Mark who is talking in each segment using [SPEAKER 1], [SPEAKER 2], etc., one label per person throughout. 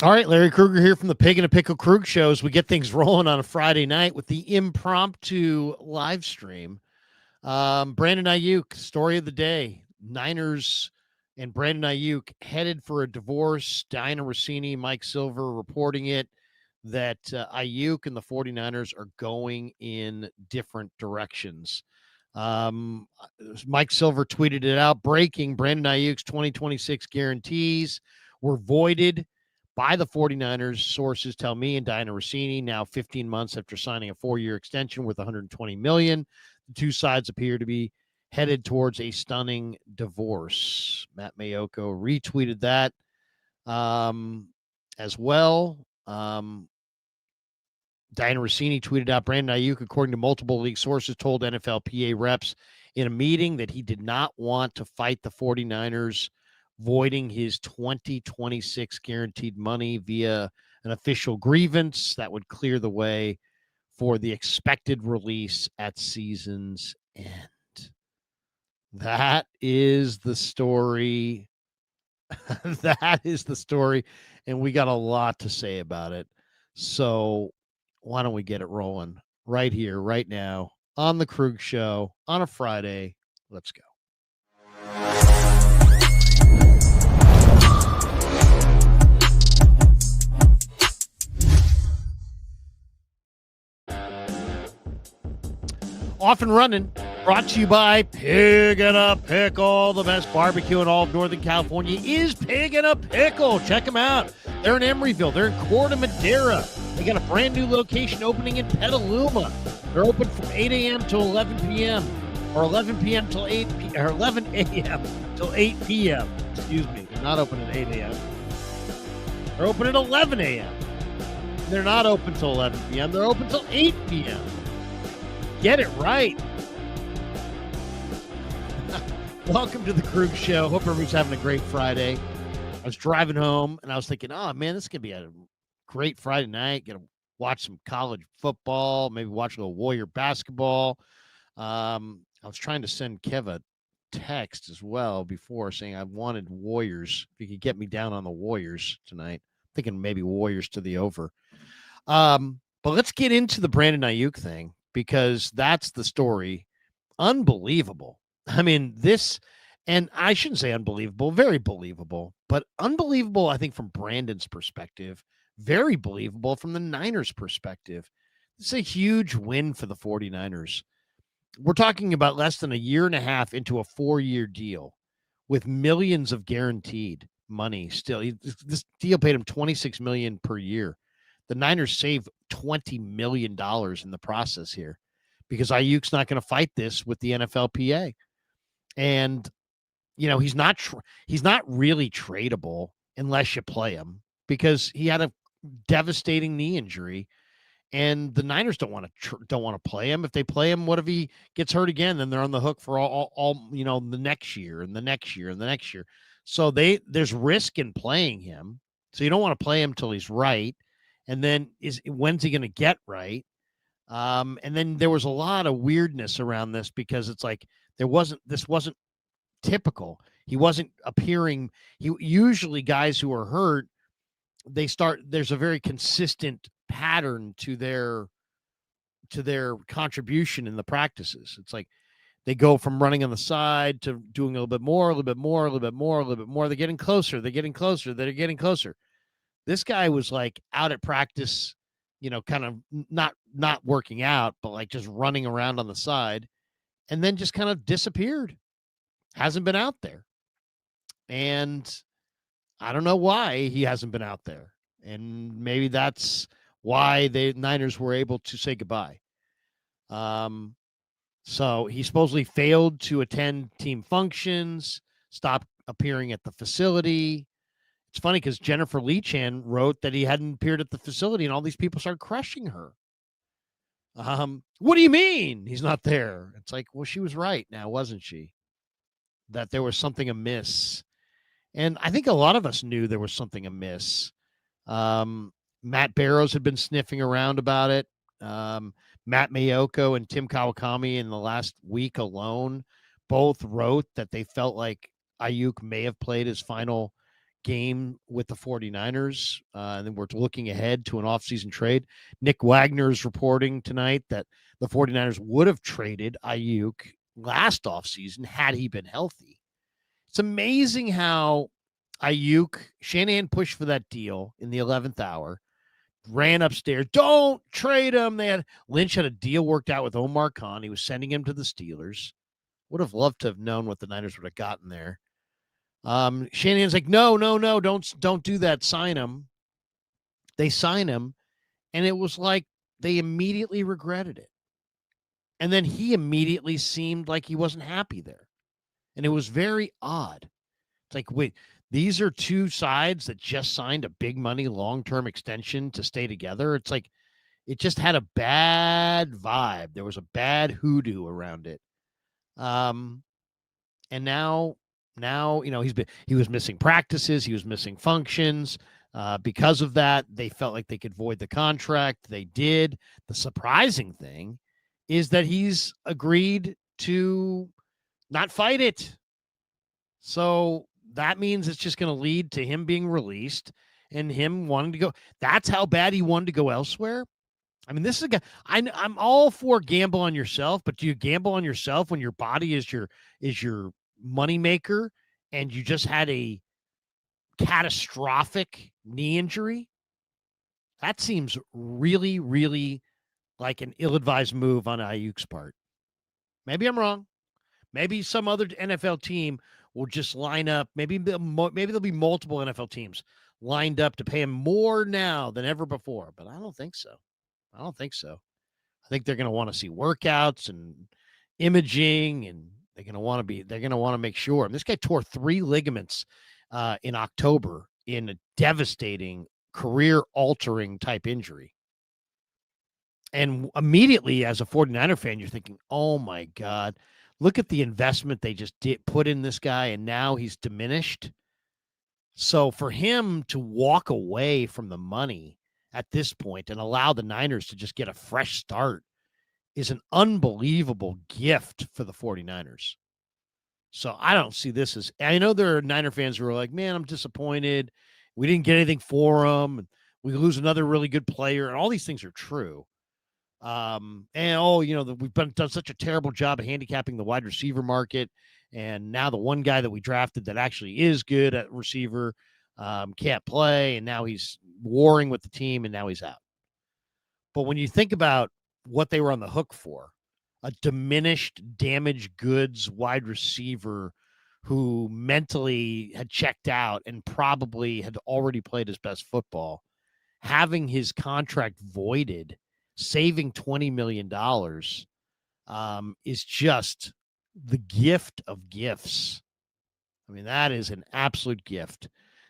[SPEAKER 1] All right, Larry Krueger here from the Pig and a Pickle Krug shows. We get things rolling on a Friday night with the impromptu live stream. Brandon Aiyuk, story of the day. Niners and Brandon Aiyuk headed for a divorce. Diana Rossini, Mike Silver reporting it that Aiyuk and the 49ers are going in different directions. Um, Mike Silver tweeted it out. Breaking: Brandon Aiyuk's 2026 guarantees were voided by the 49ers, sources tell me, and Diana Rossini, now 15 months after signing a 4-year extension worth $120 million. The two sides appear to be headed towards a stunning divorce. Matt Mayoko retweeted that as well. Diana Rossini tweeted out Brandon Aiyuk, according to multiple league sources, told NFLPA reps in a meeting that he did not want to fight the 49ers, voiding his 2026 guaranteed money via an official grievance that would clear the way for the expected release at season's end. That is the story. That is the story. And we got a lot to say about it. So why don't we get it rolling right here, right now, on the Krug Show on a Friday? Let's go. Off and running, brought to you by Pig and a Pickle. The best barbecue in all of Northern California is Pig and a Pickle. Check them out. They're in Emeryville. They're in Corte Madera. They got a brand new location opening in Petaluma. They're open from 8 a.m. to 11 p.m. or 11 p.m. till 8 p.m. or 11 a.m. till 8 p.m. Excuse me. They're not open at 8 a.m. They're open at 11 a.m. They're not open till 11 p.m. They're open till 8 p.m. Get it right. Welcome to the Krug Show. Hope everybody's having a great Friday. I was driving home and I was thinking, oh man, this is gonna be a great Friday night. Gonna watch some college football, maybe watch a little Warrior basketball. I was trying to send Kev a text as well before saying I wanted Warriors. If you could get me down on the Warriors tonight, thinking maybe Warriors to the over. But let's get into the Brandon Aiyuk thing, because that's the story. Unbelievable. I mean, this, and I shouldn't say unbelievable, very believable, but unbelievable, I think, from Brandon's perspective, very believable from the Niners' perspective. It's a huge win for the 49ers. We're talking about less than a year and a half into a 4-year deal with millions of guaranteed money still. This deal paid him $26 million per year. The Niners save $20 million in the process here because Aiyuk's not going to fight this with the NFLPA. And, you know, he's not really tradable unless you play him, because he had a devastating knee injury, and the Niners don't want to play him. If they play him, what if he gets hurt again? Then they're on the hook for all the next year and the next year and the next year. So there's risk in playing him. So you don't want to play him till he's right. And then when's he going to get right? And then there was a lot of weirdness around this, because it's like this wasn't typical. He wasn't appearing. Usually guys who are hurt, there's a very consistent pattern to their contribution in the practices. It's like they go from running on the side to doing a little bit more, a little bit more, a little bit more, a little bit more. They're getting closer. They're getting closer. They're getting closer. This guy was like out at practice, kind of not working out, but like just running around on the side, and then just kind of disappeared. Hasn't been out there. And I don't know why he hasn't been out there. And maybe that's why the Niners were able to say goodbye. So he supposedly failed to attend team functions, stopped appearing at the facility. It's funny because Jennifer Lee-Chan wrote that he hadn't appeared at the facility, and all these people started crushing her. What do you mean he's not there? It's like, well, she was right now, wasn't she? That there was something amiss. And I think a lot of us knew there was something amiss. Matt Barrows had been sniffing around about it. Matt Mayoko and Tim Kawakami in the last week alone both wrote that they felt like Aiyuk may have played his final game with the 49ers. And then we're looking ahead to an offseason trade. Nick Wagner's reporting tonight that the 49ers would have traded Aiyuk last offseason had he been healthy. It's amazing how Shanahan pushed for that deal in the 11th hour, ran upstairs. Don't trade him. Lynch had a deal worked out with Omar Khan. He was sending him to the Steelers. Would have loved to have known what the Niners would have gotten there. Shanahan's like, no, don't do that. Sign him. They sign him, and it was like they immediately regretted it. And then he immediately seemed like he wasn't happy there. And it was very odd. It's like, wait, these are two sides that just signed a big money long-term extension to stay together. It's like it just had a bad vibe. There was a bad hoodoo around it. And now, he was missing practices. He was missing functions. Because of that, they felt like they could void the contract. They did. The surprising thing is that he's agreed to not fight it. So that means it's just going to lead to him being released and him wanting to go. That's how bad he wanted to go elsewhere. I mean, this is a guy. I'm all for gamble on yourself, but do you gamble on yourself when your body is your moneymaker and you just had a catastrophic knee injury? That seems really, really like an ill-advised move on Aiyuk's part. Maybe I'm wrong. Maybe some other NFL team will just line up. Maybe there'll be multiple NFL teams lined up to pay him more now than ever before. But I don't think so. I think they're going to want to see workouts and imaging, and they're going to want to make sure. And this guy tore 3 ligaments in October in a devastating, career-altering type injury. And immediately, as a 49er fan, you're thinking, oh, my God, look at the investment they just put in this guy, and now he's diminished. So for him to walk away from the money at this point and allow the Niners to just get a fresh start is an unbelievable gift for the 49ers. So I don't see this as – I know there are Niner fans who are like, man, I'm disappointed. We didn't get anything for him. And we lose another really good player. And all these things are true. We've done such a terrible job of handicapping the wide receiver market, and now the one guy that we drafted that actually is good at receiver can't play, and now he's warring with the team, and now he's out. But when you think about what they were on the hook for, a diminished, damaged goods wide receiver who mentally had checked out and probably had already played his best football, having his contract voided, saving $20 million is just the gift of gifts. I mean, that is an absolute gift,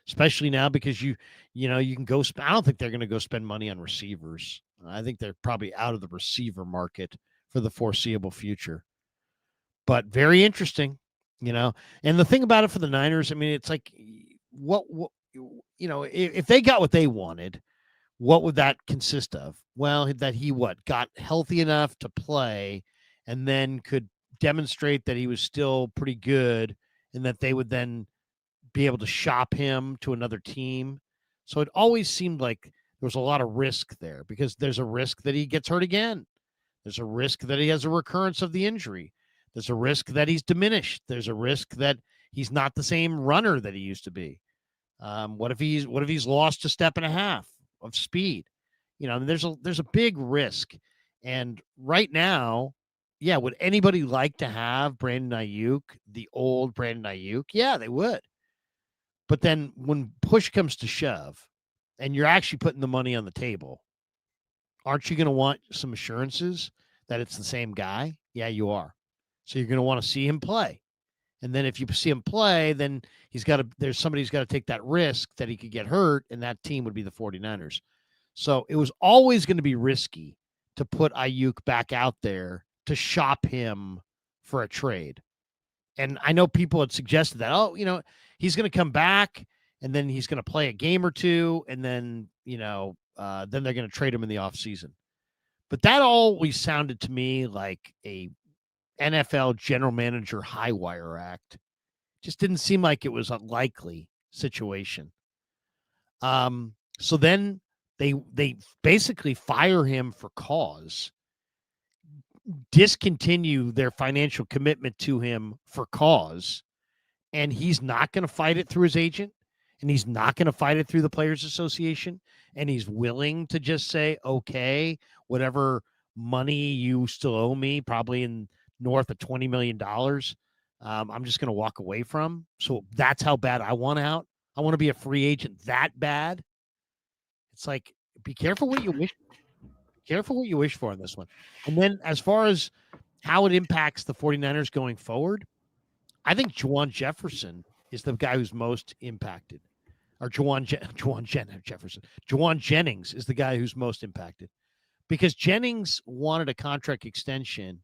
[SPEAKER 1] especially now because you can go. I don't think they're going to go spend money on receivers. I think they're probably out of the receiver market for the foreseeable future. But very interesting, And the thing about it for the Niners, I mean, it's like if they got what they wanted, what would that consist of? Well, that he got healthy enough to play and then could demonstrate that he was still pretty good and that they would then be able to shop him to another team. So it always seemed like there was a lot of risk there because there's a risk that he gets hurt again. There's a risk that he has a recurrence of the injury. There's a risk that he's diminished. There's a risk that he's not the same runner that he used to be. What if he's lost a step and a half of speed? There's a big risk. And right now, yeah, would anybody like to have Brandon Aiyuk, the old Brandon Aiyuk? Yeah, they would. But then when push comes to shove and you're actually putting the money on the table, aren't you going to want some assurances that it's the same guy? Yeah, you are. So you're going to want to see him play. And then if you see him play, then there's somebody who's got to take that risk that he could get hurt, and that team would be the 49ers. So it was always going to be risky to put Aiyuk back out there to shop him for a trade. And I know people had suggested that, he's going to come back and then he's going to play a game or two, and then, then they're going to trade him in the offseason. But that always sounded to me like a NFL general manager high wire act. Just didn't seem like it was likely situation. So then they basically fire him for cause, discontinue their financial commitment to him for cause, and he's not going to fight it through his agent, and he's not going to fight it through the Players Association, and he's willing to just say, okay, whatever money you still owe me, probably in north of $20 million, I'm just going to walk away from. So that's how bad I want out. I want to be a free agent that bad. It's like, be careful what you wish. Careful what you wish for on this one. And then as far as how it impacts the 49ers going forward, I think Juwan Jefferson is the guy who's most impacted. Or Juwan Jennings is the guy who's most impacted. Because Jennings wanted a contract extension,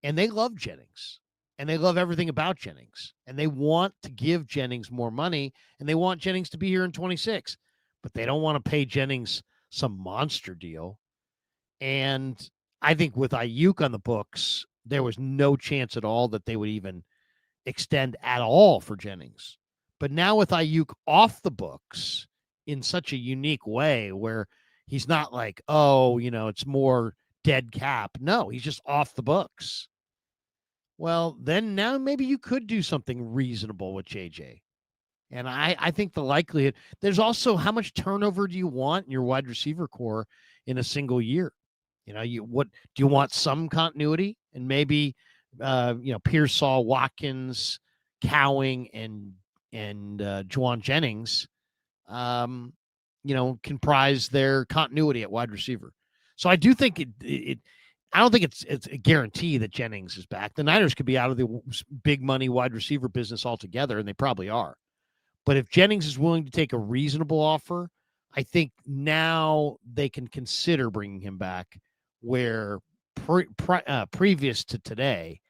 [SPEAKER 1] and they love Jennings. And they love everything about Jennings. And they want to give Jennings more money, and they want Jennings to be here in 26. But they don't want to pay Jennings some monster deal. And I think with Aiyuk on the books, there was no chance at all that they would even extend at all for Jennings. But now with Aiyuk off the books in such a unique way where he's not like, oh, it's more dead cap. No, he's just off the books. Well, then now maybe you could do something reasonable with JJ. And I think the likelihood, there's also how much turnover do you want in your wide receiver core in a single year? What do you want? Some continuity, and maybe Pearsall, Watkins, Cowing, and Juwan Jennings, comprise their continuity at wide receiver. So I do think I don't think it's a guarantee that Jennings is back. The Niners could be out of the big money wide receiver business altogether, and they probably are. But if Jennings is willing to take a reasonable offer, I think now they can consider bringing him back, where previous to today,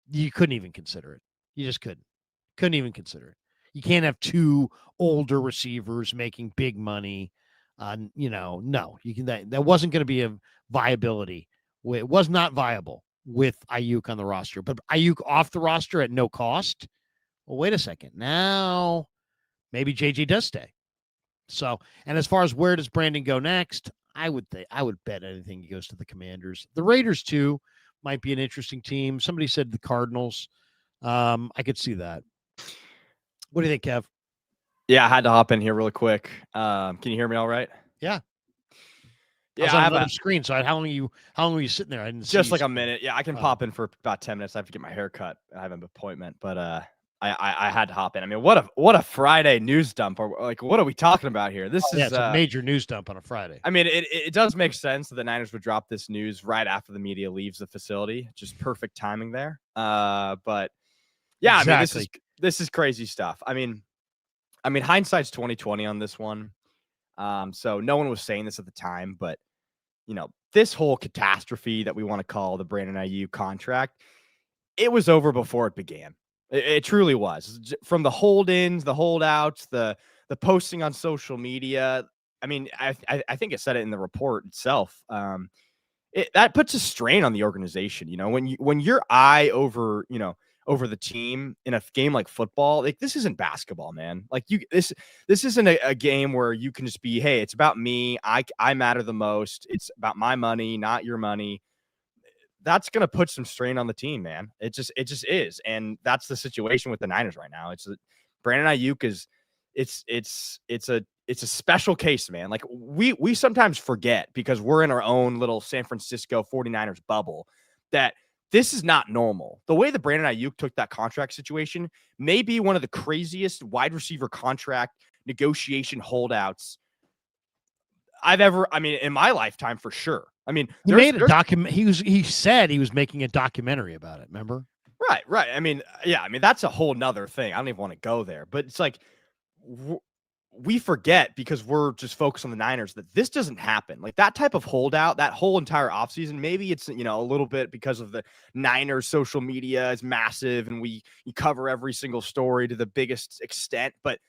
[SPEAKER 1] you couldn't even consider it. You just couldn't even consider it. You can't have two older receivers making big money. No, you can. That wasn't going to be a viability. It was not viable with Aiyuk on the roster, but Aiyuk off the roster at no cost. Well, wait a second. Now maybe JJ does stay. So, and as far as where does Brandon go next, I would bet anything he goes to the Commanders. The Raiders too might be an interesting team. Somebody said the Cardinals. I could see that. What do you think, Kev?
[SPEAKER 2] Yeah, I had to hop in here really quick. Can you hear me all right?
[SPEAKER 1] Yeah.
[SPEAKER 2] Yeah,
[SPEAKER 1] I have a screen. So how long were you sitting there? I didn't
[SPEAKER 2] just
[SPEAKER 1] see
[SPEAKER 2] like a minute. Yeah, I can pop in for about 10 minutes. I have to get my hair cut. I have an appointment, but I had to hop in. I mean, what a Friday news dump. Or like, what are we talking about here? This is
[SPEAKER 1] it's a major news dump on a Friday.
[SPEAKER 2] I mean, it does make sense that the Niners would drop this news right after the media leaves the facility. Just perfect timing there. But yeah, exactly. I mean, this is crazy stuff. I mean, hindsight's 20/20 on this one. So no one was saying this at the time, but this whole catastrophe that we want to call the Brandon Aiyuk contract, it was over before it began. It truly was. From the hold-ins, the holdouts, the posting on social media. I mean, I think it said it in the report itself. That puts a strain on the organization. When your eye over the team in a game like football, like this isn't basketball, man. Like this isn't a game where you can just be, hey, it's about me. I matter the most. It's about my money, not your money. That's going to put some strain on the team, man. It just is. And that's the situation with the Niners right now. It's Brandon Aiyuk it's a special case, man. Like we sometimes forget because we're in our own little San Francisco 49ers bubble that this is not normal. The way that Brandon Aiyuk took that contract situation may be one of the craziest wide receiver contract negotiation holdouts in my lifetime for sure. I mean,
[SPEAKER 1] he made a document. He said he was making a documentary about it. Remember?
[SPEAKER 2] Right. I mean, yeah. I mean, that's a whole nother thing. I don't even want to go there, but it's like we forget because we're just focused on the Niners that this doesn't happen. Like that type of holdout, that whole entire offseason, maybe it's, a little bit because of the Niners social media is massive and you cover every single story to the biggest extent. But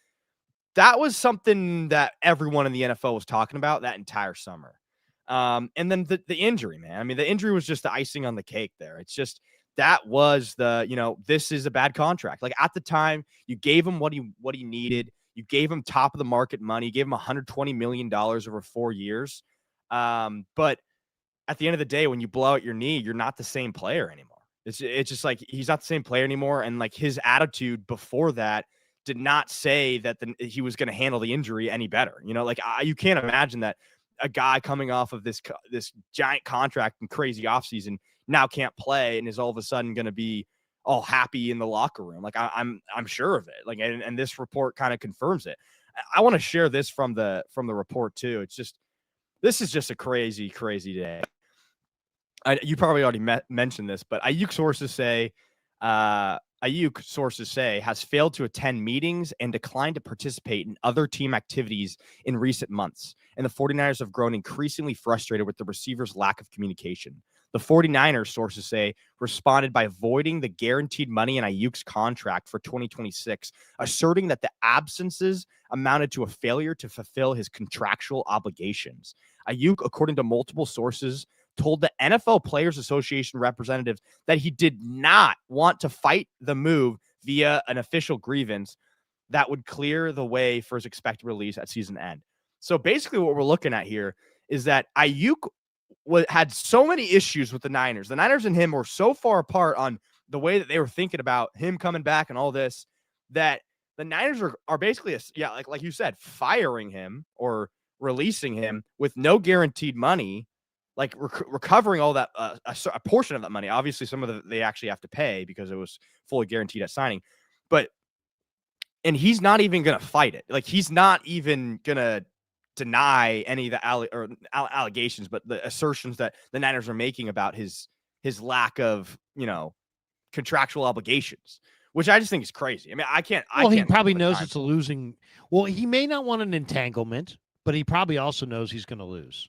[SPEAKER 2] that was something that everyone in the NFL was talking about that entire summer. And then the injury, man. I mean, the injury was just the icing on the cake there. It's just, that was this is a bad contract. Like at the time you gave him what he needed. You gave him top of the market money. You gave him $120 million over 4 years. But at the end of the day, when you blow out your knee, you're not the same player anymore. It's just like he's not the same player anymore. And like his attitude before that did not say that he was going to handle the injury any better. You know, like you can't imagine that a guy coming off of this giant contract and crazy offseason now can't play and is all of a sudden going to be all happy in the locker room. Like I'm sure of it. Like, and this report kind of confirms it. I want to share this from the report too. This is just a crazy day. You probably already mentioned this, but Aiyuk sources say has failed to attend meetings and declined to participate in other team activities in recent months. And the 49ers have grown increasingly frustrated with the receiver's lack of communication. The 49ers, sources say, responded by voiding the guaranteed money in Aiyuk's contract for 2026, asserting that the absences amounted to a failure to fulfill his contractual obligations. Aiyuk, according to multiple sources, told the NFL Players Association representatives that he did not want to fight the move via an official grievance that would clear the way for his expected release at season end. So basically what we're looking at here is that Aiyuk had so many issues with the Niners. The Niners and him were so far apart on the way that they were thinking about him coming back and all this, that the Niners are basically, like you said, firing him or releasing him with no guaranteed money, like recovering all that, a portion of that money. Obviously, some of they actually have to pay because it was fully guaranteed at signing. And he's not even going to fight it. Like, he's not even going to deny any of the allegations, but the assertions that the Niners are making about his lack of, contractual obligations, which I just think is crazy. I mean,
[SPEAKER 1] he probably knows it's a losing. Well, he may not want an entanglement, but he probably also knows he's going to lose,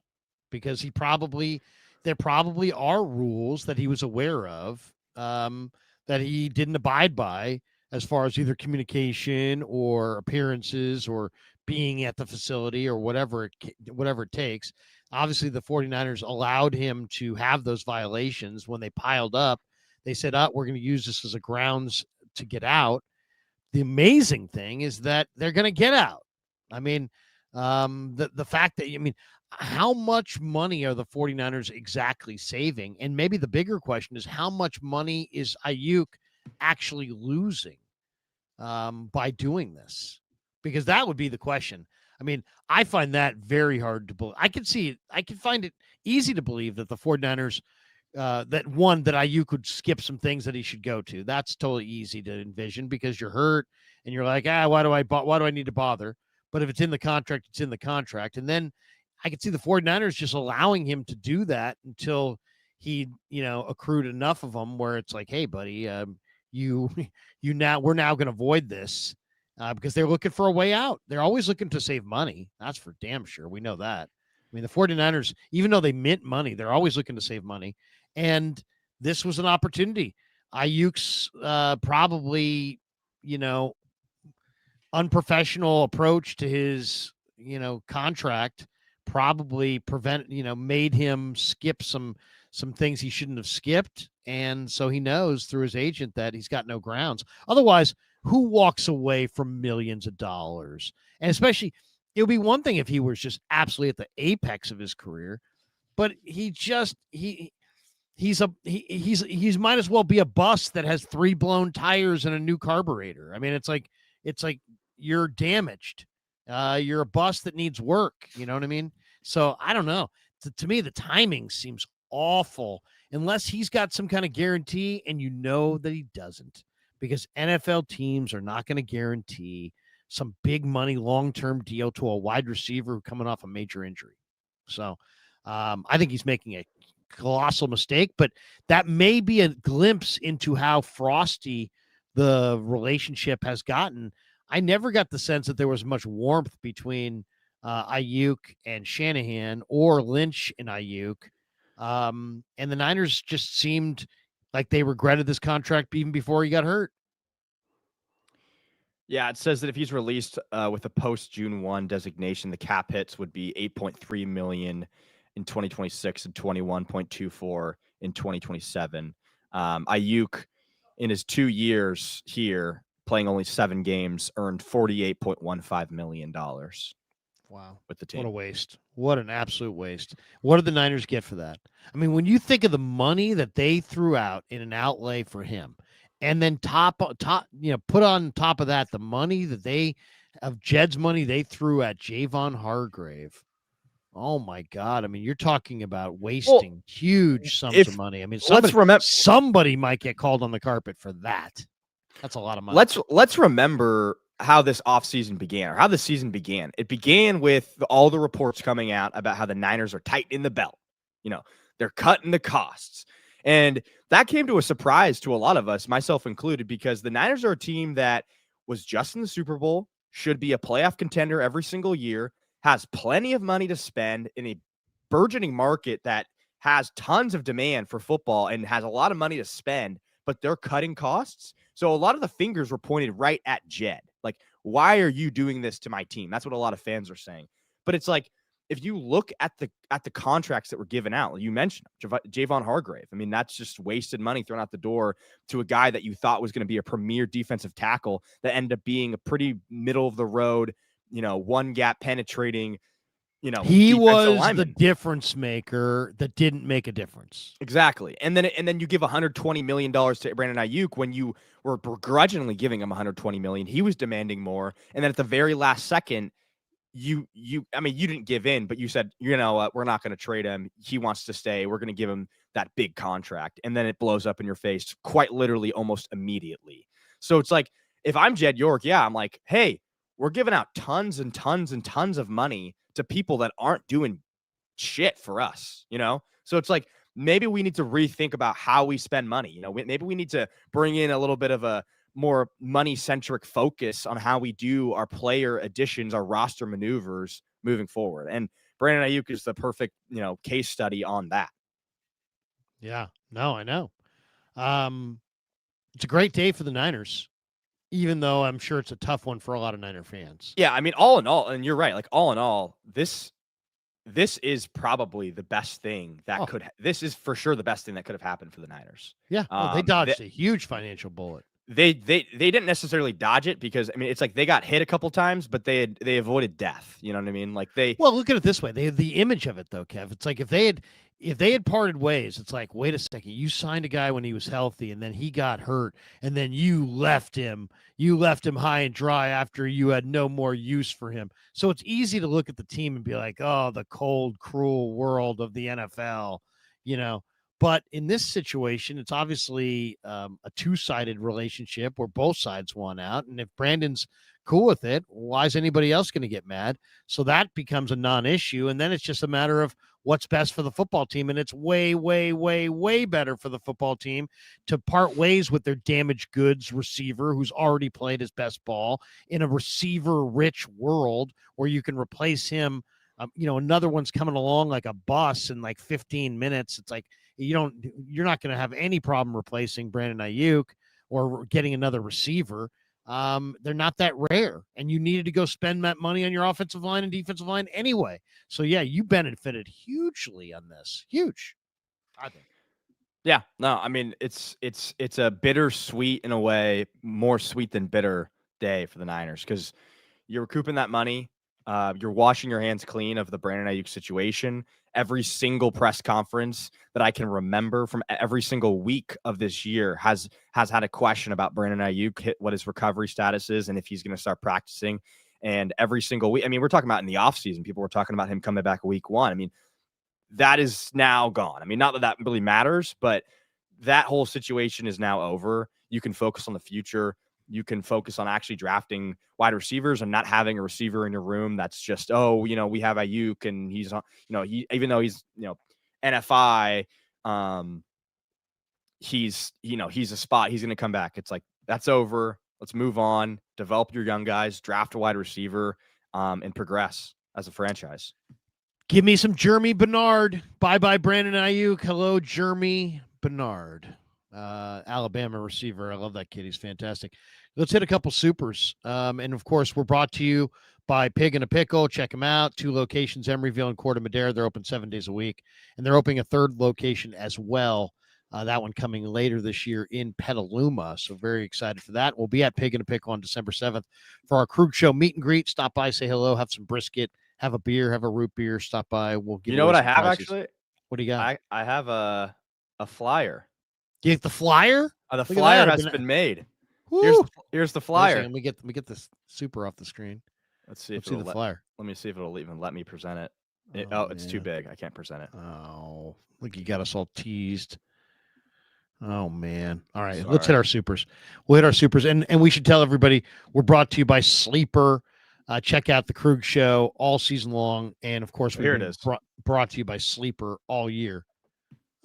[SPEAKER 1] because there probably are rules that he was aware of that he didn't abide by, as far as either communication or appearances or being at the facility or whatever it takes. Obviously, the 49ers allowed him to have those violations. When they piled up, they said, we're going to use this as a grounds to get out. The amazing thing is that they're going to get out. I mean, the fact that, how much money are the 49ers exactly saving? And maybe the bigger question is, how much money is Aiyuk actually losing by doing this? Because that would be the question. I mean, I find that very hard to believe. I can find it easy to believe that the 49ers, that Aiyuk could skip some things that he should go to. That's totally easy to envision, because you're hurt and you're like, why do I need to bother? But if it's in the contract, it's in the contract. And then I could see the 49ers just allowing him to do that until he, accrued enough of them where it's like, hey, buddy, we're now going to void this. Because they're looking for a way out. They're always looking to save money. That's for damn sure. We know that. I mean, the 49ers, even though they mint money, they're always looking to save money. And this was an opportunity. Aiyuk's probably, unprofessional approach to his, contract probably made him skip some things he shouldn't have skipped. And so he knows through his agent that he's got no grounds. Otherwise, who walks away from millions of dollars? And especially, it would be one thing if he was just absolutely at the apex of his career, but he's might as well be a bus that has 3 blown tires and a new carburetor. I mean, it's like you're damaged. You're a bus that needs work. You know what I mean? So I don't know. To me, the timing seems awful, unless he's got some kind of guarantee, and that he doesn't. Because NFL teams are not going to guarantee some big money long-term deal to a wide receiver coming off a major injury. So I think he's making a colossal mistake, but that may be a glimpse into how frosty the relationship has gotten. I never got the sense that there was much warmth between Aiyuk and Shanahan, or Lynch and Aiyuk. And the Niners just seemed like they regretted this contract even before he got hurt.
[SPEAKER 2] Yeah, it says that if he's released with a post-June 1 designation, the cap hits would be $8.3 million in 2026 and $21.24 in 2027. Aiyuk, in his 2 years here, playing only 7 games, earned $48.15 million.
[SPEAKER 1] Wow.
[SPEAKER 2] With the team.
[SPEAKER 1] What a waste. What an absolute waste. What did the Niners get for that? I mean, when you think of the money that they threw out in an outlay for him, and then put on top of that the money that of Jed's money they threw at Javon Hargrave. Oh my God. I mean, you're talking about wasting huge sums of money. I mean, somebody might get called on the carpet for that. That's a lot of money.
[SPEAKER 2] Let's remember how this offseason began, or how the season began. It began with all the reports coming out about how the Niners are tightening the belt. They're cutting the costs. And that came to a surprise to a lot of us, myself included, because the Niners are a team that was just in the Super Bowl, should be a playoff contender every single year, has plenty of money to spend in a burgeoning market that has tons of demand for football and has a lot of money to spend, but they're cutting costs. So a lot of the fingers were pointed right at Jed. Like, why are you doing this to my team? That's what a lot of fans are saying. But it's like, if you look at the contracts that were given out, you mentioned Javon Hargrave. I mean, that's just wasted money thrown out the door to a guy that you thought was going to be a premier defensive tackle that ended up being a pretty middle of the road, one gap penetrating,
[SPEAKER 1] he was the difference maker that didn't make a difference.
[SPEAKER 2] Exactly. And then you give $120 million to Brandon Aiyuk when you were begrudgingly giving him $120 million. He was demanding more. And then at the very last second, you didn't give in, but you said, we're not going to trade him. He wants to stay. We're going to give him that big contract. And then it blows up in your face quite literally almost immediately. So it's like, if I'm Jed York, I'm like, hey, we're giving out tons and tons and tons of money to people that aren't doing shit for us, So it's like, maybe we need to rethink about how we spend money. Maybe we need to bring in a little bit of a more money-centric focus on how we do our player additions, our roster maneuvers moving forward. And Brandon Aiyuk is the perfect, case study on that.
[SPEAKER 1] Yeah, no, I know. It's a great day for the Niners, even though I'm sure it's a tough one for a lot of Niner fans.
[SPEAKER 2] Yeah, I mean, all in all, and you're right, like all in all, this is probably the best thing that this is for sure the best thing that could have happened for the Niners.
[SPEAKER 1] Yeah, they dodged a huge financial bullet.
[SPEAKER 2] They didn't necessarily dodge it because, I mean, it's like they got hit a couple times, but they avoided death. You know what I mean? Like
[SPEAKER 1] well, look at it this way. They have the image of it though, Kev. It's like if they had parted ways, it's like, wait a second, you signed a guy when he was healthy and then he got hurt and then you left him high and dry after you had no more use for him. So it's easy to look at the team and be like, oh, the cold, cruel world of the NFL, But in this situation, it's obviously a two-sided relationship where both sides want out. And if Brandon's cool with it, why is anybody else going to get mad? So that becomes a non-issue. And then it's just a matter of what's best for the football team. And it's way, way, way, way better for the football team to part ways with their damaged goods receiver who's already played his best ball in a receiver-rich world where you can replace him. Another one's coming along like a bus in like 15 minutes. It's like, you're not going to have any problem replacing Brandon Aiyuk or getting another receiver. They're not that rare, and you needed to go spend that money on your offensive line and defensive line anyway. So yeah, you benefited hugely on this. Huge, I think.
[SPEAKER 2] Yeah, no, I mean, it's a bittersweet in a way, more sweet than bitter day for the Niners because you're recouping that money. You're washing your hands clean of the Brandon Aiyuk situation. Every single press conference that I can remember from every single week of this year has had a question about Brandon Aiyuk, what his recovery status is, and if he's going to start practicing. And every single week, I mean, we're talking about in the offseason, people were talking about him coming back week 1. I mean, that is now gone. I mean, not that really matters, but that whole situation is now over. You can focus on the future. You can focus on actually drafting wide receivers and not having a receiver in your room that's just, we have Aiyuk and he's on, even though he's, NFI, he's a spot. He's going to come back. It's like, that's over. Let's move on, develop your young guys, draft a wide receiver, and progress as a franchise.
[SPEAKER 1] Give me some Jeremy Bernard. Bye-bye, Brandon Aiyuk. Hello, Jeremy Bernard. Alabama receiver. I love that kid. He's fantastic. Let's hit a couple supers. And of course, we're brought to you by Pig and a Pickle. Check them out. 2 locations, Emeryville and Corte Madera. They're open 7 days a week. And they're opening a 3rd location as well That one coming later this year in Petaluma. So very excited for that. We'll be at Pig and a Pickle on December 7th for our Krug Show meet and greet. Stop by, say hello, have some brisket, have a beer, have a root beer. Stop by. We'll give
[SPEAKER 2] you know what I have
[SPEAKER 1] prizes.
[SPEAKER 2] actually?
[SPEAKER 1] What do you got?
[SPEAKER 2] I have a flyer.
[SPEAKER 1] You get the flyer?
[SPEAKER 2] The flyer has been made. Here's the flyer.
[SPEAKER 1] Let me get this super off the screen.
[SPEAKER 2] Let's see if
[SPEAKER 1] it'll the flyer.
[SPEAKER 2] Let me see if it'll even let me present it. It's too big. I can't present it.
[SPEAKER 1] Oh, look, you got us all teased. Oh man. All right.
[SPEAKER 2] Sorry.
[SPEAKER 1] Let's hit our supers. We'll hit our supers. And we should tell everybody we're brought to you by Sleeper. Check out the Krug Show all season long. And of course,
[SPEAKER 2] here it is.
[SPEAKER 1] Brought to you by Sleeper all year.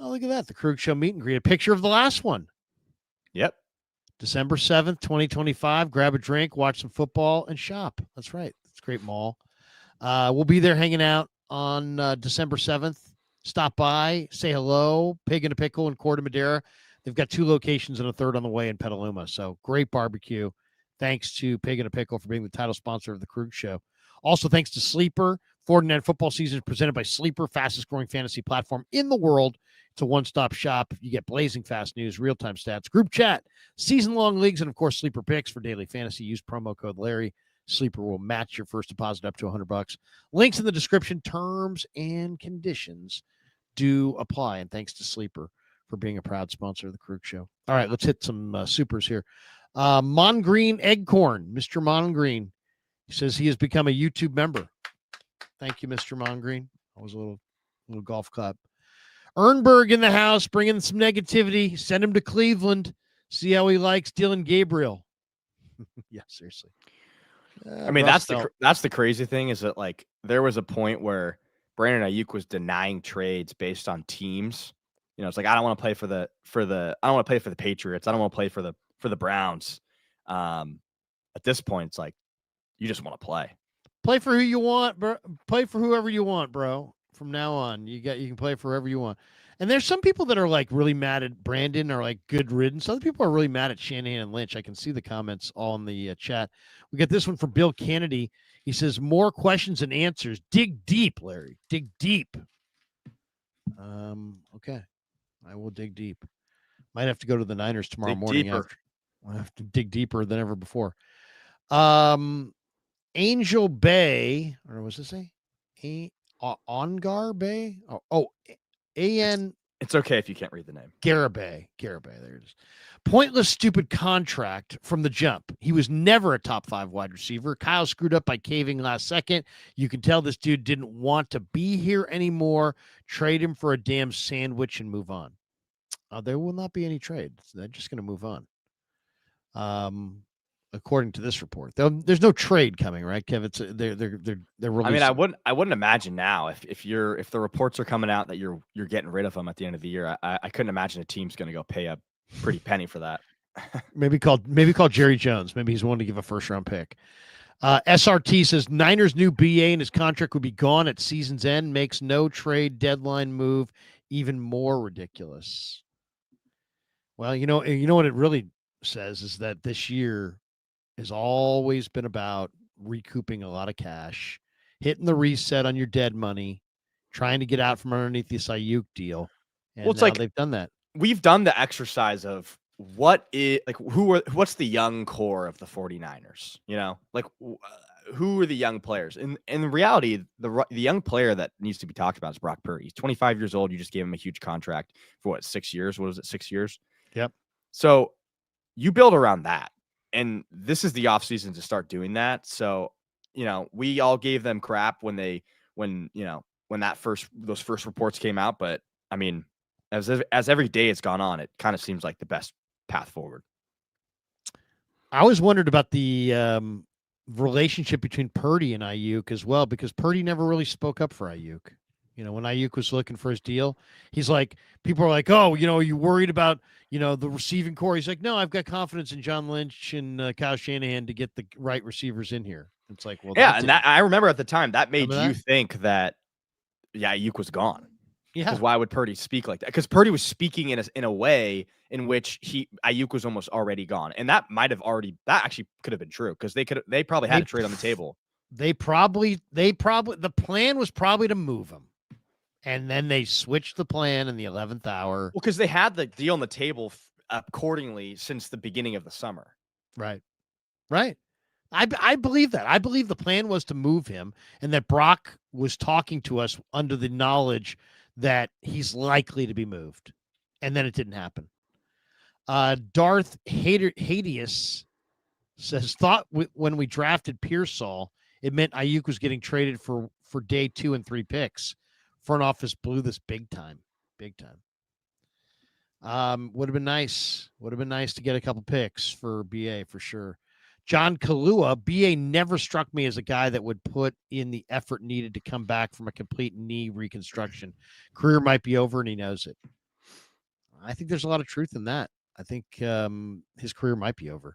[SPEAKER 1] Oh, look at that. The Krug Show meet and greet. A picture of the last one.
[SPEAKER 2] Yep.
[SPEAKER 1] December 7th, 2025. Grab a drink, watch some football, and shop. That's right. It's a great mall. We'll be there hanging out on December 7th. Stop by, say hello. Pig and a Pickle in Corte Madera. They've got 2 locations and a third on the way in Petaluma. So great barbecue. Thanks to Pig and a Pickle for being the title sponsor of the Krug Show. Also, thanks to Sleeper. 49 football season is presented by Sleeper, fastest growing fantasy platform in the world. It's a one-stop shop. You get blazing fast news, real-time stats, group chat, season-long leagues, and of course, Sleeper picks for daily fantasy. Use promo code Larry. Sleeper will match your first deposit up to $100. Links in the description. Terms and conditions do apply. And thanks to Sleeper for being a proud sponsor of the Krug Show. All right, let's hit some supers here. Mongreen Eggcorn, Mr. Mongreen. He says he has become a YouTube member. Thank you, Mr. Mongreen. That was a little golf clap. Ernberg in the house, bringing some negativity. Send him to Cleveland. See how he likes Dylan Gabriel. Yeah, seriously.
[SPEAKER 2] I mean, that's the crazy thing is that like there was a point where Brandon Aiyuk was denying trades based on teams. You know, it's like I don't want to play for the I don't want to play for the Patriots. I don't want to play for the Browns. At this point, it's like you just want to play.
[SPEAKER 1] Play for who you want, bro. Play for whoever you want, bro. From now on, you can play for whoever you want. And there's some people that are like really mad at Brandon or like good riddance. Other people are really mad at Shanahan and Lynch. I can see the comments all in the chat. We got this one from Bill Kennedy. He says, more questions and answers. Dig deep, Larry. Dig deep. Okay. I will dig deep. Might have to go to the Niners tomorrow morning. I'll have to dig deeper than ever before. Angel Bay, or was this Ongar Bay? A-N.
[SPEAKER 2] It's okay if you can't read the name.
[SPEAKER 1] Garibay. There it is. Pointless, stupid contract from the jump. He was never a top 5 wide receiver. Kyle screwed up by caving last second. You can tell this dude didn't want to be here anymore. Trade him for a damn sandwich and move on. There will not be any trades. They're just going to move on. According to this report, there's no trade coming, right, Kev? It's they're releasing.
[SPEAKER 2] I mean, I wouldn't imagine now if the reports are coming out that you're getting rid of them at the end of the year. I couldn't imagine a team's going to go pay a pretty penny for that.
[SPEAKER 1] maybe call Jerry Jones. Maybe he's willing to give a first round pick. SRT says Niners new BA and his contract would be gone at season's end. Makes no trade deadline move even more ridiculous. Well, you know what it really says is that this year has always been about recouping a lot of cash, hitting the reset on your dead money, trying to get out from underneath this Aiyuk deal. And well, it's like they've done that.
[SPEAKER 2] We've done the exercise of what's the young core of the 49ers, you know, like who are the young players? In reality, the young player that needs to be talked about is Brock Purdy. He's 25 years old. You just gave him a huge contract for 6 years? What was it? 6 years?
[SPEAKER 1] Yep. So
[SPEAKER 2] you build around that. And this is the offseason to start doing that. So, you know, we all gave them crap when those first reports came out. But I mean, as every day it's gone on, it kind of seems like the best path forward.
[SPEAKER 1] I always wondered about the relationship between Purdy and Aiyuk as well, because Purdy never really spoke up for Aiyuk. You know, when Aiyuk was looking for his deal, he's like, people are like, oh, you know, are you worried about, you know, the receiving core? He's like, no, I've got confidence in John Lynch and Kyle Shanahan to get the right receivers in here. It's like, well,
[SPEAKER 2] yeah. And I remember at the time that made you think that, yeah, Aiyuk was gone.
[SPEAKER 1] Yeah.
[SPEAKER 2] Because why would Purdy speak like that? Because Purdy was speaking in a way in which Aiyuk was almost already gone. And that actually could have been true because they probably had a trade on the table.
[SPEAKER 1] The plan was probably to move him. And then they switched the plan in the 11th hour.
[SPEAKER 2] Well, because they had the deal on the table accordingly since the beginning of the summer.
[SPEAKER 1] Right. I believe that. I believe the plan was to move him and that Brock was talking to us under the knowledge that he's likely to be moved. And then it didn't happen. Darth Hadius says, thought when we drafted Pearsall, it meant Aiyuk was getting traded for day 2 and 3 picks. Front office blew this big time. Would have been nice. Would have been nice to get a couple picks for BA for sure. John Kalua, BA never struck me as a guy that would put in the effort needed to come back from a complete knee reconstruction. Career might be over and he knows it. I think there's a lot of truth in that. I think his career might be over.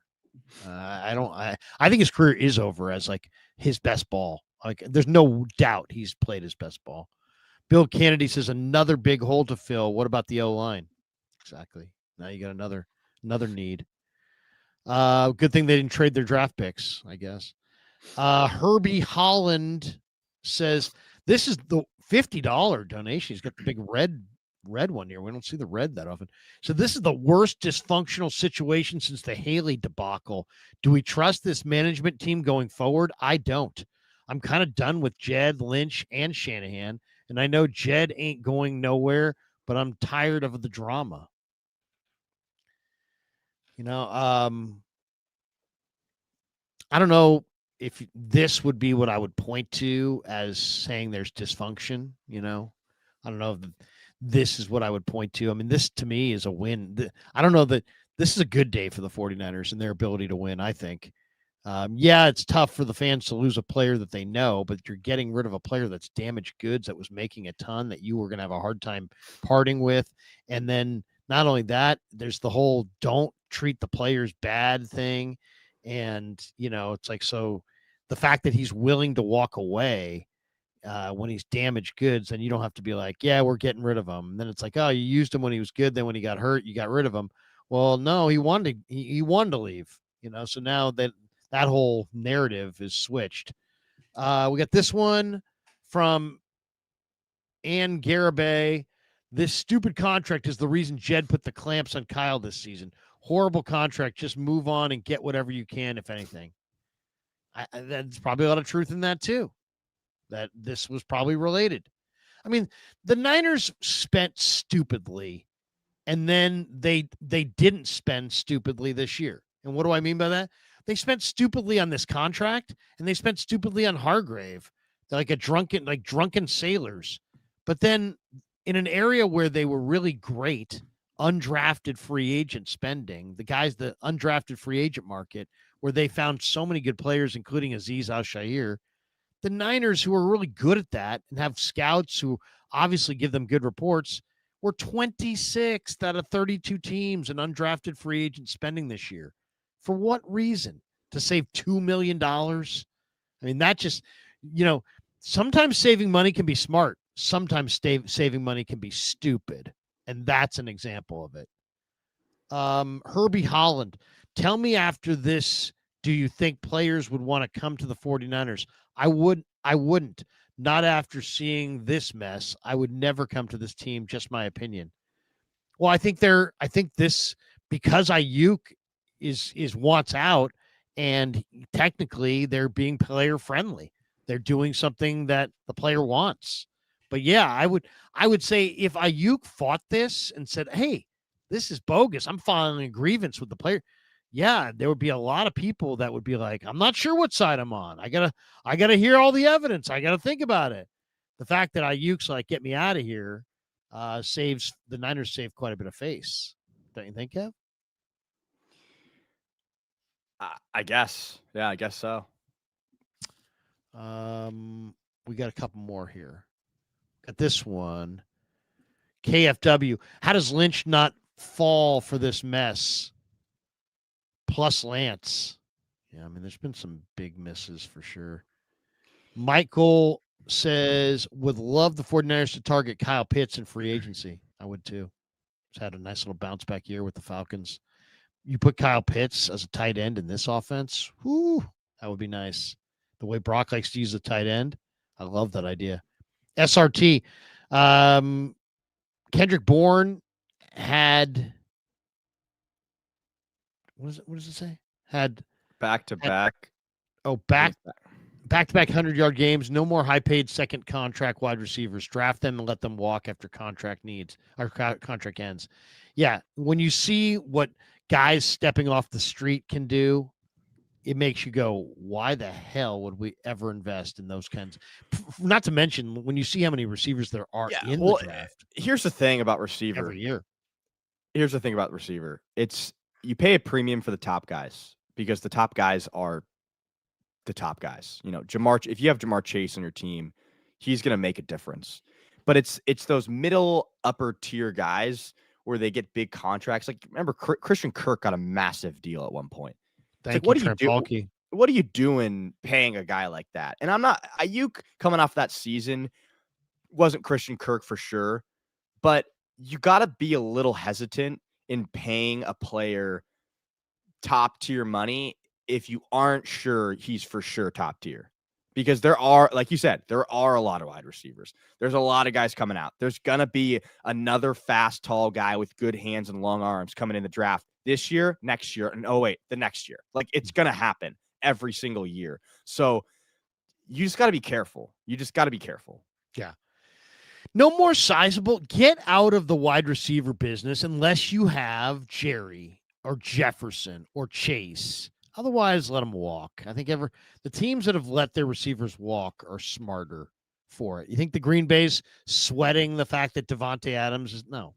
[SPEAKER 1] I think his career is over as like his best ball. Like there's no doubt he's played his best ball. Bill Kennedy says another big hole to fill. What about the O-line? Exactly. Now you got another need. Good thing they didn't trade their draft picks, I guess. Herbie Holland says this is the $50 donation. He's got the big red one here. We don't see the red that often. So this is the worst dysfunctional situation since the Haley debacle. Do we trust this management team going forward? I don't. I'm kind of done with Jed, Lynch, and Shanahan. And I know Jed ain't going nowhere, but I'm tired of the drama. You know, I don't know if this would be what I would point to as saying there's dysfunction, you know. I don't know if this is what I would point to. I mean, this to me is a win. I don't know that this is a good day for the 49ers and their ability to win, I think. Yeah, it's tough for the fans to lose a player that they know, but you're getting rid of a player that's damaged goods that was making a ton that you were going to have a hard time parting with. And then not only that, there's the whole don't treat the players bad thing. And, you know, it's like, so the fact that he's willing to walk away when he's damaged goods, then you don't have to be like, yeah, we're getting rid of him. And then it's like, oh, you used him when he was good. Then when he got hurt, you got rid of him. Well, no, he wanted to leave, you know? So now that whole narrative is switched. We got this one from Ann Garibay. This stupid contract is the reason Jed put the clamps on Kyle this season. Horrible contract. Just move on and get whatever you can, if anything. That's probably a lot of truth in that, too. That this was probably related. I mean, the Niners spent stupidly, and then they didn't spend stupidly this year. And what do I mean by that? They spent stupidly on this contract, and they spent stupidly on Hargrave. They're like drunken sailors. But then in an area where they were really great, undrafted free agent spending, the undrafted free agent market, where they found so many good players, including Aziz Al-Shaair, the Niners, who are really good at that and have scouts who obviously give them good reports, were 26th out of 32 teams in undrafted free agent spending this year. For what reason? To save $2 million? I mean, that just, you know, sometimes saving money can be smart. Sometimes saving money can be stupid. And that's an example of it. Herbie Holland, tell me after this, do you think players would want to come to the 49ers? I wouldn't. Not after seeing this mess. I would never come to this team. Just my opinion. Well, I think this, because Aiyuk is wants out, and technically they're being player friendly. They're doing something that the player wants. But yeah, I would say if Aiyuk fought this and said, hey, this is bogus, I'm filing a grievance with the player, yeah, there would be a lot of people that would be like, I'm not sure what side I'm on. I gotta hear all the evidence. I gotta think about it. The fact that Aiyuk's like, get me out of here, saves the Niners save quite a bit of face. Don't you think, Kev?
[SPEAKER 2] I guess. Yeah, I guess so.
[SPEAKER 1] We got a couple more here. Got this one. KFW. How does Lynch not fall for this mess? Plus Lance. Yeah, I mean, there's been some big misses for sure. Michael says, would love the 49ers to target Kyle Pitts in free agency. I would too. He's had a nice little bounce back year with the Falcons. You put Kyle Pitts as a tight end in this offense, whoo, that would be nice. The way Brock likes to use the tight end, I love that idea. SRT, Kendrick Bourne had what does it say? Had
[SPEAKER 2] back-to-back.
[SPEAKER 1] Back-to-back 100-yard games. No more high-paid second contract wide receivers. Draft them and let them walk after contract ends. Yeah, when you see what guys stepping off the street can do, it makes you go, why the hell would we ever invest in those kinds? Not to mention when you see how many receivers there are in the draft.
[SPEAKER 2] Here's the thing about receiver.
[SPEAKER 1] Every year.
[SPEAKER 2] Here's the thing about receiver. It's you pay a premium for the top guys because the top guys are the top guys. You know, if you have Jamar Chase on your team, he's going to make a difference. But it's those middle upper tier guys where they get big contracts. Like remember Christian Kirk got a massive deal at one point. What are you doing paying a guy like that? And Aiyuk coming off that season wasn't Christian Kirk for sure, but you got to be a little hesitant in paying a player top tier money if you aren't sure he's for sure top tier. Because there are, like you said, there are a lot of wide receivers. There's a lot of guys coming out. There's going to be another fast, tall guy with good hands and long arms coming in the draft this year, next year, and the next year. Like it's going to happen every single year. So you just got to be careful.
[SPEAKER 1] Yeah. No more sizable. Get out of the wide receiver business unless you have Jerry or Jefferson or Chase. Otherwise, let them walk. I think the teams that have let their receivers walk are smarter for it. You think the Green Bay's sweating the fact that Devontae Adams is no.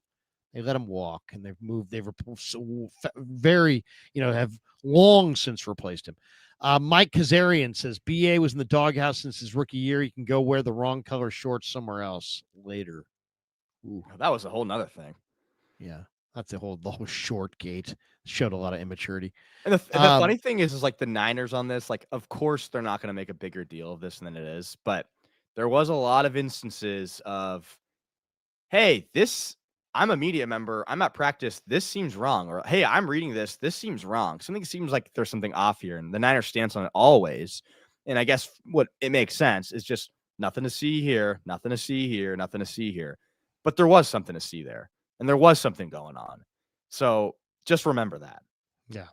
[SPEAKER 1] They let him walk, and they've moved. They've have long since replaced him. Mike Kazarian says BA was in the doghouse since his rookie year. He can go wear the wrong color shorts somewhere else later.
[SPEAKER 2] Ooh, that was a whole nother thing.
[SPEAKER 1] Yeah, that's the whole short gate showed a lot of immaturity.
[SPEAKER 2] And the funny thing is like the Niners on this, like, of course they're not going to make a bigger deal of this than it is, but there was a lot of instances of, hey, I'm a media member. I'm at practice. This seems wrong. Or, hey, I'm reading this. This seems wrong. Something seems like there's something off here. And the Niners stance on it always. And I guess what it makes sense is just nothing to see here, nothing to see here, nothing to see here. But there was something to see there. And there was something going on. So just remember that.
[SPEAKER 1] Yeah.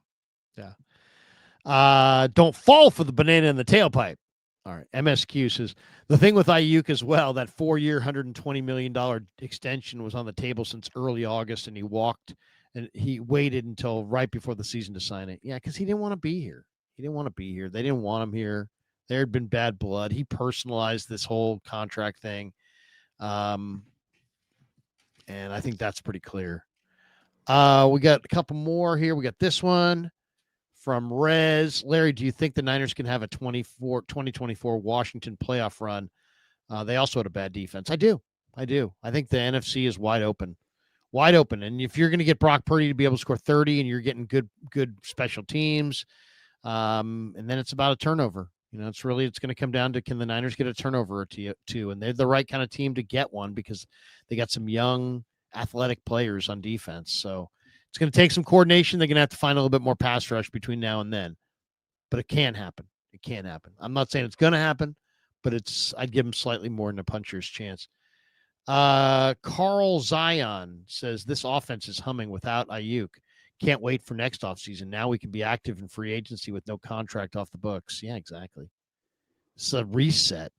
[SPEAKER 1] Don't fall for the banana in the tailpipe. All right. MSQ says the thing with Aiyuk as well, that 4-year, $120 million extension was on the table since early August, and he waited until right before the season to sign it. Yeah, because he didn't want to be here. They didn't want him here. There had been bad blood. He personalized this whole contract thing. And I think that's pretty clear. We got a couple more here. We got this one from Rez. Larry, do you think the Niners can have a 2024 Washington playoff run? They also had a bad defense. I do. I think the NFC is wide open. And if you're going to get Brock Purdy to be able to score 30 and you're getting good special teams, and then it's about a turnover. You know, it's going to come down to, can the Niners get a turnover or two? And they're the right kind of team to get one because they got some young athletic players on defense. So it's going to take some coordination. They're going to have to find a little bit more pass rush between now and then, but it can happen. I'm not saying it's going to happen, but I'd give them slightly more than a puncher's chance. Carl Zion says this offense is humming without Aiyuk. Can't wait for next offseason. Now we can be active in free agency with no contract off the books. Yeah, exactly. It's a reset,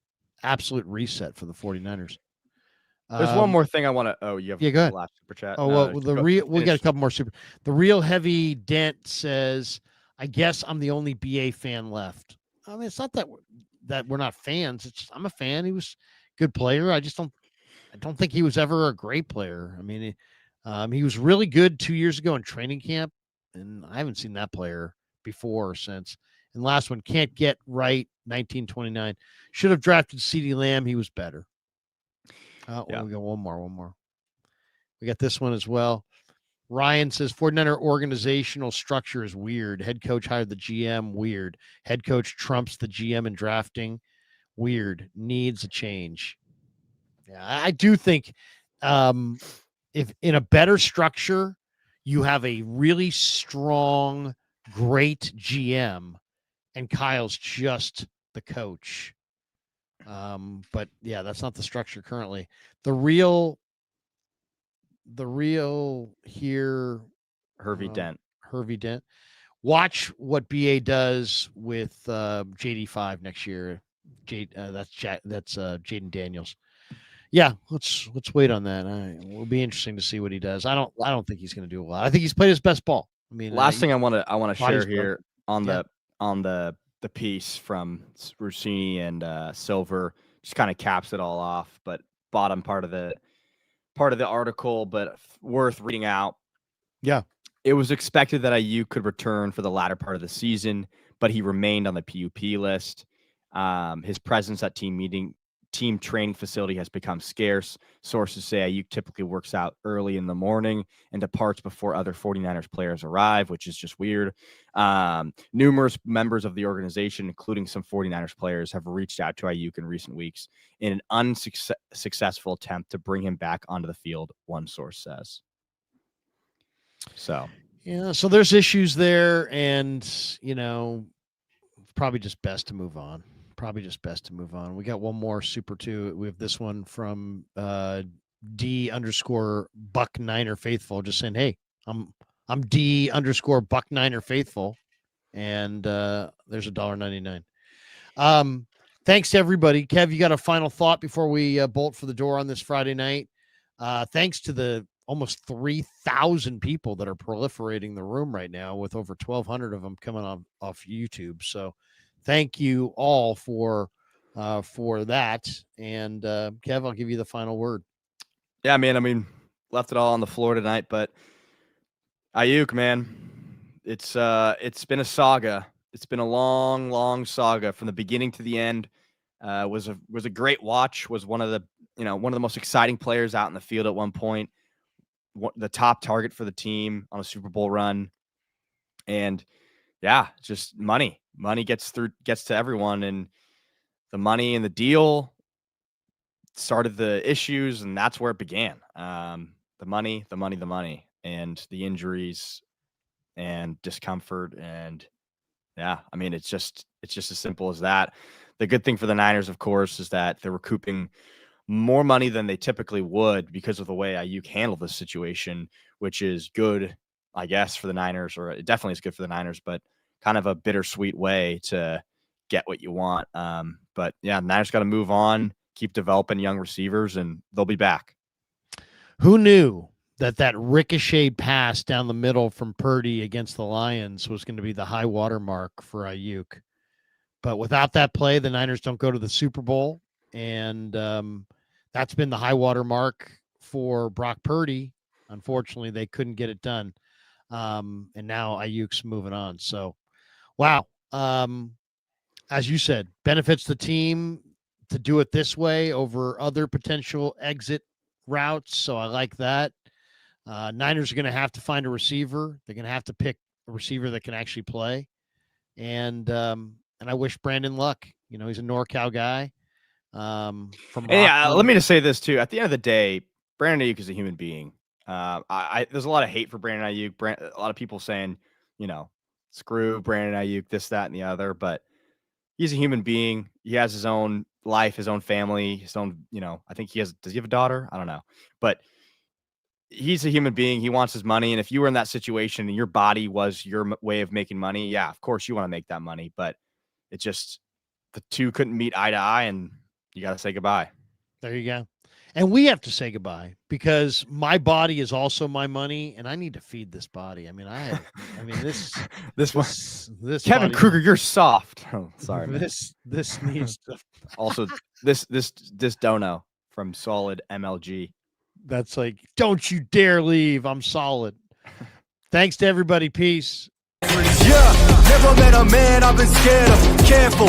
[SPEAKER 1] absolute reset for the 49ers.
[SPEAKER 2] There's one more thing I want to. Oh, you have
[SPEAKER 1] go ahead.
[SPEAKER 2] Last super chat.
[SPEAKER 1] We got a couple more super. The real heavy dent says, "I guess I'm the only BA fan left." I mean, it's not that we're not fans. It's just, I'm a fan. He was a good player. I don't think he was ever a great player. I mean, he was really good 2 years ago in training camp, and I haven't seen that player before or since. And last one, can't get right. 1929 should have drafted CeeDee Lamb. He was better. We got one more. We got this one as well. Ryan says 49er organizational structure is weird. Head coach hired the GM. Weird. Head coach trumps the GM in drafting. Weird. Needs a change. Yeah, I do think if in a better structure, you have a really strong, great GM, and Kyle's just the coach. But yeah, that's not the structure currently. The real here,
[SPEAKER 2] Hervey Dent.
[SPEAKER 1] Hervey Dent. Watch what BA does with JD5 next year. That's Jaden Daniels. Yeah, let's wait on that. It'll be interesting to see what he does. I don't think he's going to do a lot. I think he's played his best ball. I mean,
[SPEAKER 2] last thing I want to share here on
[SPEAKER 1] yeah.
[SPEAKER 2] the piece from Rossini and Silver just kind of caps it all off. But bottom part of the article, but worth reading out.
[SPEAKER 1] Yeah.
[SPEAKER 2] It was expected that Aiyuk could return for the latter part of the season, but he remained on the PUP list. His presence at team training facility has become scarce. Sources say Aiyuk typically works out early in the morning and departs before other 49ers players arrive, which is just weird. Numerous members of the organization, including some 49ers players, have reached out to Aiyuk in recent weeks in an unsuccessful attempt to bring him back onto the field, one source says. So
[SPEAKER 1] there's issues there, and probably just best to move on. We got one more super two. We have this one from D_Buck9er Faithful, just saying, hey, I'm D_Buck9er Faithful, and there's $1.99. Thanks to everybody. Kev, you got a final thought before we bolt for the door on this Friday night? Thanks to the almost 3,000 people that are proliferating the room right now, with over 1,200 of them coming off YouTube. So thank you all for that. And Kev, I'll give you the final word.
[SPEAKER 2] Yeah, man. I mean, left it all on the floor tonight, but Aiyuk, man, it's been a saga. It's been a long, long saga from the beginning to the end. Was a great watch. Was one of the most exciting players out in the field at one point. The top target for the team on a Super Bowl run. And yeah, just money gets to everyone, and the money and the deal started the issues, and that's where it began. The money, and the injuries and discomfort. And yeah, I mean, it's just as simple as that. The good thing for the Niners, of course, is that they're recouping more money than they typically would because of the way Aiyuk handled this situation, which is good, I guess, for the Niners, or it definitely is good for the Niners, but kind of a bittersweet way to get what you want. But yeah, the Niners got to move on, keep developing young receivers, and they'll be back.
[SPEAKER 1] Who knew that ricocheted pass down the middle from Purdy against the Lions was going to be the high water mark for Aiyuk? But without that play, the Niners don't go to the Super Bowl. And that's been the high water mark for Brock Purdy. Unfortunately, they couldn't get it done. And now Aiyuk's moving on. So, wow. As you said, benefits the team to do it this way over other potential exit routes. So I like that. Niners are going to have to find a receiver. They're going to have to pick a receiver that can actually play. And I wish Brandon luck. He's a NorCal guy.
[SPEAKER 2] Let me just say this too. At the end of the day, Brandon Aiyuk is a human being. There's a lot of hate for Brandon Aiyuk. A lot of people saying, screw Brandon Aiyuk, this, that, and the other. But he's a human being. He has his own life, his own family, his own. I think does he have a daughter? I don't know, but he's a human being. He wants his money, and if you were in that situation and your body was your way of making money, yeah, of course you want to make that money. But it just, the two couldn't meet eye to eye, and you got to say goodbye.
[SPEAKER 1] There you go. And we have to say goodbye because my body is also my money, and I need to feed this body. I mean, this
[SPEAKER 2] Kevin Kruger, you're soft. Oh, sorry. Man.
[SPEAKER 1] This needs to
[SPEAKER 2] also this dono from Solid MLG.
[SPEAKER 1] That's like, don't you dare leave. I'm solid. Thanks to everybody. Peace.
[SPEAKER 3] Yeah, never met a man I've been scared of. Careful.